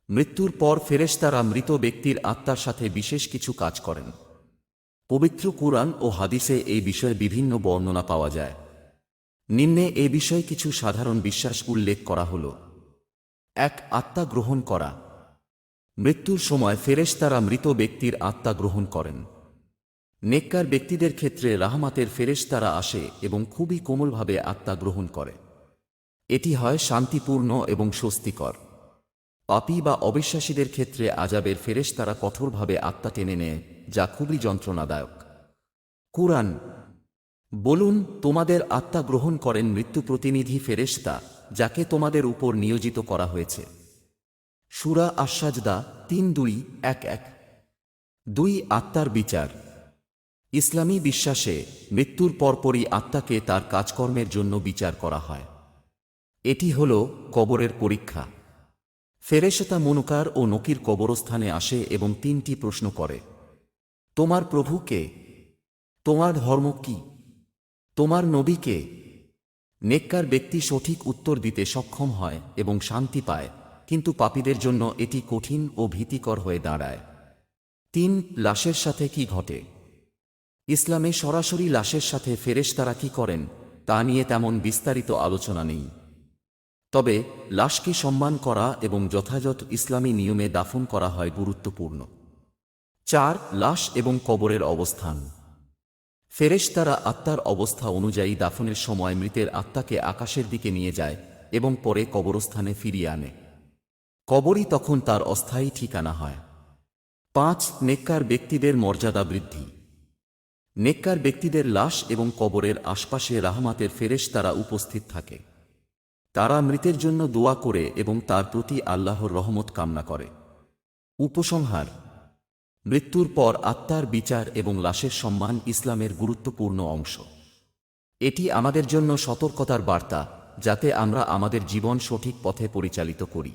মৃত্যুর পর ফেরেশতারা মৃত ব্যক্তির আত্মার সাথে বিশেষ কিছু কাজ করেন। পবিত্র কুরআন ও হাদিসে এই বিষয়ে বিভিন্ন বর্ণনা পাওয়া যায়। নিম্নে এ বিষয়ে কিছু সাধারণ বিশ্বাস উল্লেখ করা হল। ১. আত্মা গ্রহণ করা। মৃত্যুর সময় ফেরেশতারা মৃত ব্যক্তির আত্মা গ্রহণ করেন। নেককার ব্যক্তিদের ক্ষেত্রে রাহমাতের ফেরেশতারা আসে এবং খুবই কোমলভাবে আত্মা গ্রহণ করে। এটি হয় শান্তিপূর্ণ এবং স্বস্তিকর। পাপী বা অবিশ্বাসীদের ক্ষেত্রে আযাবের ফেরেশতারা কঠোরভাবে আত্মা টেনে নেয়, যা খুবই যন্ত্রণাদায়ক। কুরআন বলুন, তোমাদের আত্মা গ্রহণ করেন মৃত্যু প্রতিনিধি ফেরেশতা, যাকে তোমাদের উপর নিয়োজিত করা হয়েছে। সূরা আশ-সাজদা ৩-২-১-১। ২. আত্মার বিচার। ইসলামী বিশ্বাসে মৃত্যুর পরপরই আত্মাকে তার কাজকর্মের জন্য বিচার করা হয়। এটি হল কবরের পরীক্ষা। ফেরেশতা মুনকার ও নকির কবরস্থানে আসে এবং ৩টি প্রশ্ন করে। তোমার প্রভু কে? তোমার ধর্ম কি? তোমার নবী কে? নেককার ব্যক্তি সঠিক উত্তর দিতে সক্ষম হয় এবং শান্তি পায়, কিন্তু পাপীদের জন্য এটি কঠিন ও ভীতিকর হয়ে দাঁড়ায়। ৩. লাশের সাথে কি ঘটে? ইসলামে সরাসরি লাশের সাথে ফেরেশতারা কি করেন তা নিয়ে তেমন বিস্তারিত আলোচনা নেই। তবে লাশকে সম্মান করা এবং যথাযথ ইসলামী নিয়মে দাফন করা হয় গুরুত্বপূর্ণ। ৪. লাশ এবং কবরের অবস্থান। ফেরেশতারা আত্মার অবস্থা অনুযায়ী দাফনের সময় মৃতের আত্মাকে আকাশের দিকে নিয়ে যায় এবং পরে কবরস্থানে ফিরিয়ে আনে। কবরই তখন তার অস্থায়ী ঠিকানা হয়। ৫. নেককার ব্যক্তিদের মর্যাদা বৃদ্ধি। নেককার ব্যক্তিদের লাশ এবং কবরের আশপাশে রাহমাতের ফেরেশতারা উপস্থিত থাকে। তারা মৃতের জন্য দোয়া করে এবং তার প্রতি আল্লাহর রহমত কামনা করে। উপসংহার: মৃত্যুর পর আত্মার বিচার এবং লাশের সম্মান ইসলামের গুরুত্বপূর্ণ অংশ। এটি আমাদের জন্য সতর্কতার বার্তা, যাতে আমরা আমাদের জীবন সঠিক পথে পরিচালিত করি।